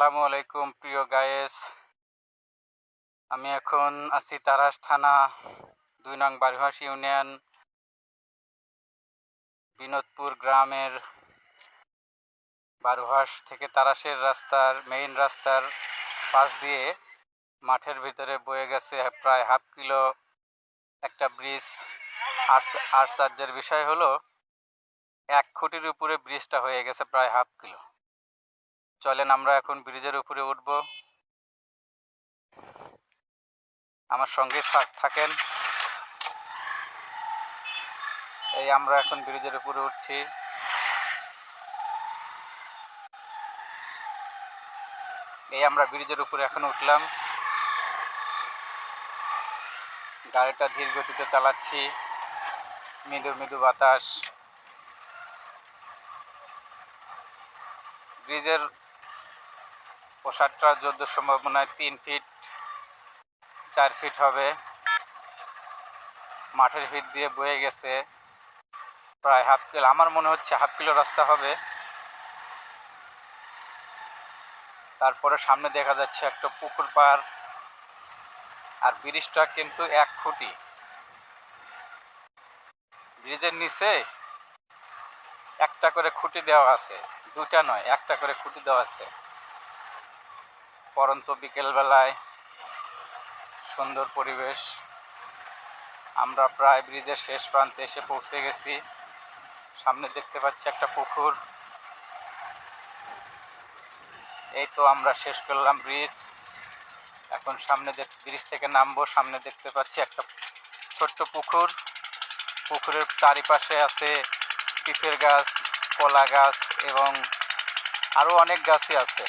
আসসালামু আলাইকুম প্রিয় গায়েস। আমি এখন আছি তারাস থানা ২ নং বারুহাঁস ইউনিয়ন বিনোদপুর গ্রামের বারুহাঁস থেকে তারাসের মেইন রাস্তার পাশ দিয়ে মাঠের ভিতরে বয়ে গেছে প্রায় হাফ কিলো একটা ব্রিজ। আশ্চর্যের বিষয় হলো 1 খুঁটির উপরে ব্রিজটা হয়ে গেছে প্রায় হাফ কিলো। চলেন আমরা এখন ব্রিজের উপরে উঠব, আমার সঙ্গে থাকেন। এই আমরা এখন ব্রিজের উপরে উঠছি। আমরা ব্রিজের উপরে এখন উঠলাম, গাড়িটা ধীর গতিতে চালাচ্ছি, মৃদু মৃদু বাতাস। ব্রিজের প্রসারটা যতদূর সম্ভব মনে হয় 3 ফিট 4 ফিট হবে। মাঠের ভিত দিয়ে বয়ে গেছে প্রায় হাফ কিলো, আমার মনে হচ্ছে হাফ কিলো রাস্তা হবে। তারপরে সামনে দেখা যাচ্ছে একটা পুকুর পাড়, আর ব্রিজটা কিন্তু 1 খুঁটি। ব্রিজের নিচে একটা করে খুঁটি দেওয়া আছে, দুটা নয়, একটা করে খুঁটি দেওয়া আছে। পরন্ত বিকেলবেলায় সুন্দর পরিবেশ। আমরা প্রায় ব্রিজের শেষ প্রান্তে এসে পৌঁছে গেছি। সামনে দেখতে পাচ্ছি একটা পুকুর। এই তো আমরা শেষ করলাম ব্রিজ। এখন ব্রিজ থেকে নামবো। সামনে দেখতে পাচ্ছি একটা ছোট্ট পুকুর। পুকুরের চারিপাশে আছে পিঁপের গাছ, কলা গাছ এবং আরও অনেক গাছই আছে।